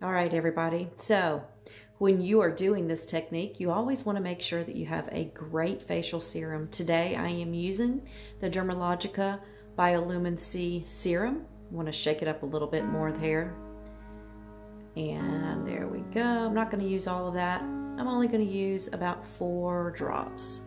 All right, everybody. So when you are doing this technique, you always want to make sure that you have a great facial serum. Today, I am using the Dermalogica Biolumin C serum. I want to shake it up a little bit more there. And there we go. I'm not going to use all of that. I'm only going to use about 4 drops.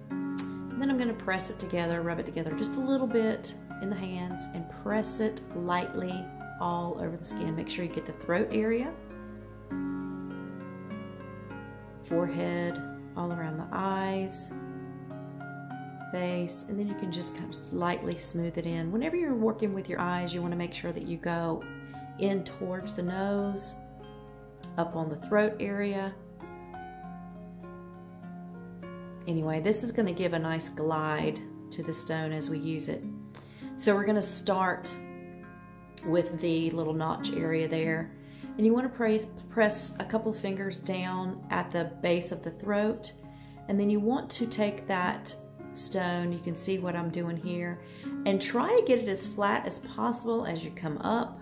And then I'm going to press it together, rub it together just a little bit in the hands and press it lightly all over the skin. Make sure you get the throat area, forehead, all around the eyes, face, and then you can just kind of lightly smooth it in. Whenever you're working with your eyes, you want to make sure that you go in towards the nose, up on the throat area. Anyway, this is going to give a nice glide to the stone as we use it. So we're going to start with the little notch area there. And you want to press a couple of fingers down at the base of the throat. And then you want to take that stone, you can see what I'm doing here, and try to get it as flat as possible as you come up.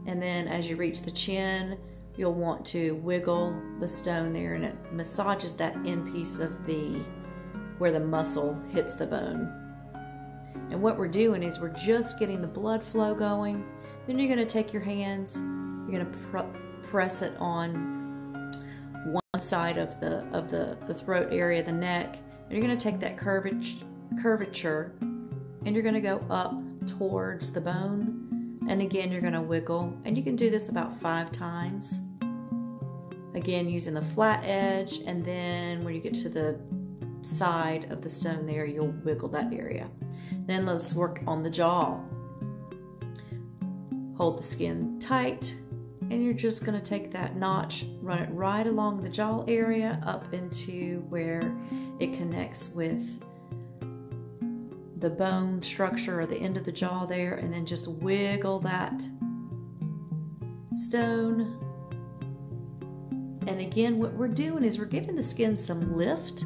And then as you reach the chin, you'll want to wiggle the stone there, and it massages that end piece of where the muscle hits the bone. And what we're doing is we're just getting the blood flow going. Then you're going to take your hands, you're going to press it on one side of the throat area, the neck, and you're going to take that curvature and you're going to go up towards the bone. And again, you're going to wiggle, and you can do this about 5 times. Again, using the flat edge, and then when you get to the side of the stone there, you'll wiggle that area. Then let's work on the jaw. Hold the skin tight, and you're just going to take that notch, run it right along the jaw area up into where it connects with the bone structure or the end of the jaw there, and then just wiggle that stone. And again, what we're doing is we're giving the skin some lift.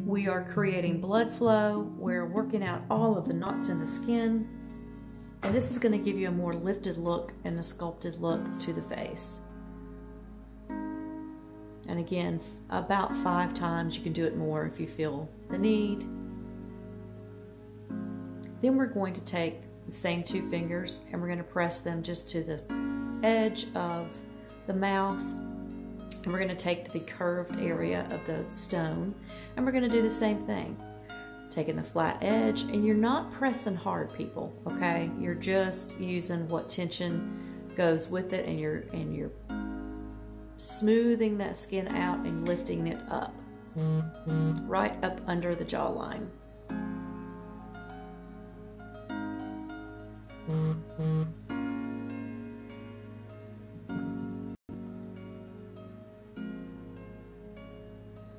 We are creating blood flow. We're working out all of the knots in the skin. And this is going to give you a more lifted look and a sculpted look to the face. And again, about 5 times. You can do it more if you feel the need. Then we're going to take the same 2 fingers and we're going to press them just to the edge of the mouth. And we're going to take the curved area of the stone, and we're going to do the same thing. Taking the flat edge, and you're not pressing hard, people, okay? You're just using what tension goes with it, and you're smoothing that skin out and lifting it up, right up under the jawline.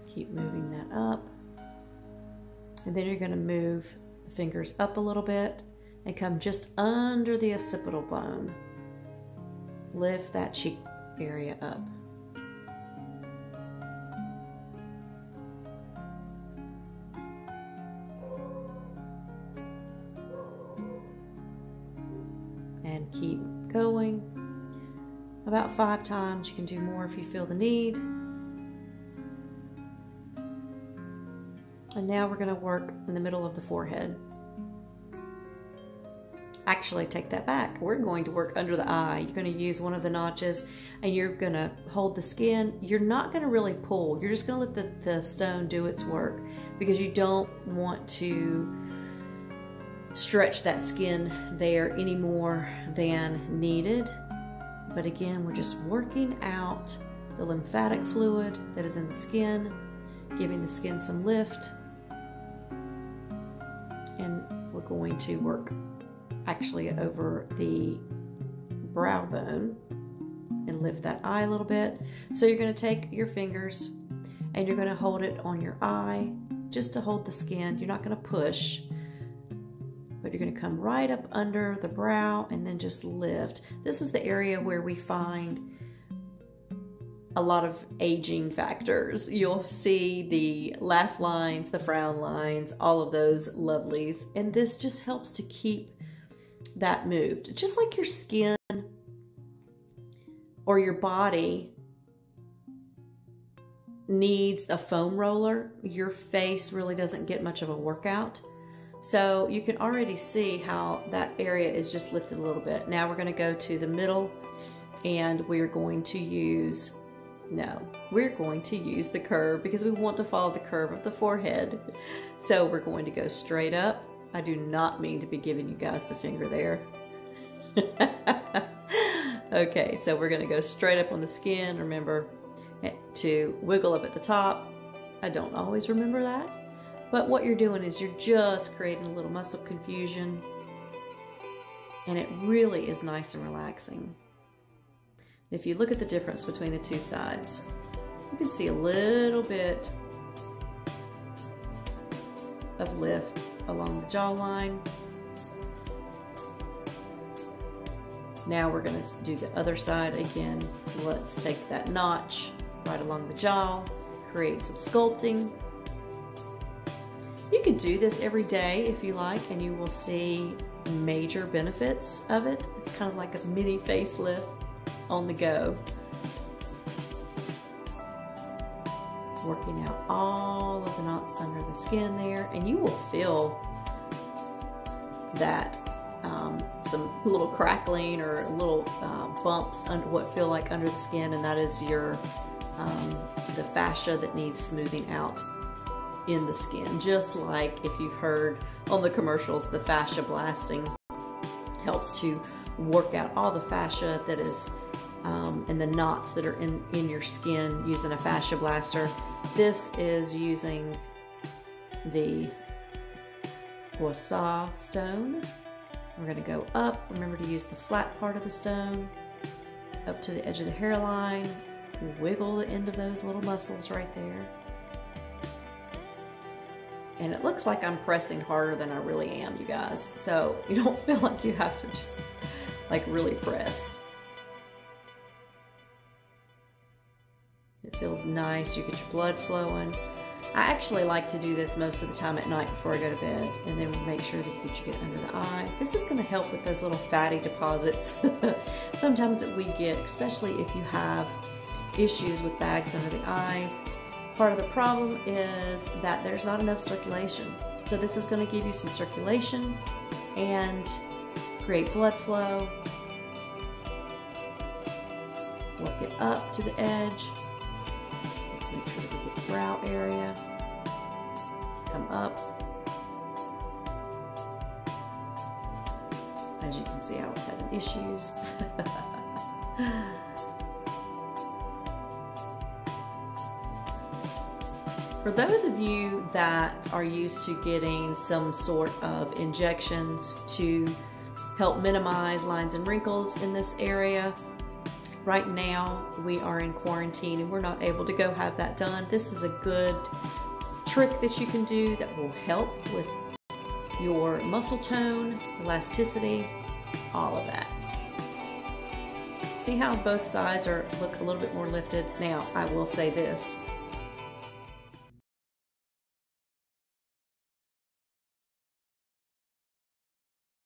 Keep moving that up. And then you're going to move the fingers up a little bit and come just under the occipital bone. Lift that cheek area up. And keep going. About 5 times. You can do more if you feel the need. And now we're going to work in the middle of the forehead. Actually, take that back. We're going to work under the eye. You're going to use one of the notches and you're going to hold the skin. You're not going to really pull. You're just going to let the stone do its work, because you don't want to stretch that skin there any more than needed. But again, we're just working out the lymphatic fluid that is in the skin, giving the skin some lift. And we're going to work actually over the brow bone and lift that eye a little bit. So you're going to take your fingers and you're going to hold it on your eye just to hold the skin. You're not going to push, but you're going to come right up under the brow and then just lift. This is the area where we find a lot of aging factors. You'll see the laugh lines, the frown lines, all of those lovelies. And this just helps to keep that moved. Just like your skin or your body needs a foam roller, your face really doesn't get much of a workout. So you can already see how that area is just lifted a little bit. Now we're going to go to the middle, and we're going to use, we're going to use the curve because we want to follow the curve of the forehead. So we're going to go straight up. I do not mean to be giving you guys the finger there. Okay, so we're going to go straight up on the skin. Remember to wiggle up at the top. I don't always remember that. But what you're doing is you're just creating a little muscle confusion, and it really is nice and relaxing. If you look at the difference between the two sides, you can see a little bit of lift along the jawline. Now we're going to do the other side again. Let's take that notch right along the jaw, create some sculpting. You can do this every day if you like, and you will see major benefits of it. It's kind of like a mini facelift on the go. Working out all of the knots under the skin there, and you will feel that some little crackling or little bumps under what feel like under the skin, and that is your the fascia that needs smoothing out in the skin. Just like if you've heard on the commercials, the fascia blasting helps to work out all the fascia that is and the knots that are in your skin using a fascia blaster. This is using the Gua Sha stone. We're going to go up. Remember to use the flat part of the stone up to the edge of the hairline. Wiggle the end of those little muscles right there. And it looks like I'm pressing harder than I really am, you guys. So you don't feel like you have to just like really press. It feels nice. You get your blood flowing. I actually like to do this most of the time at night before I go to bed, and then make sure that you get under the eye. This is going to help with those little fatty deposits sometimes that we get, especially if you have issues with bags under the eyes. Part of the problem is that there's not enough circulation. So this is going to give you some circulation and create blood flow. Work it up to the edge. Let's make sure that we get the brow area. Come up. As you can see, I was having issues. For those of you that are used to getting some sort of injections to help minimize lines and wrinkles in this area, right now we are in quarantine and we're not able to go have that done. This is a good trick that you can do that will help with your muscle tone, elasticity, all of that. See how both sides look a little bit more lifted? Now, I will say this.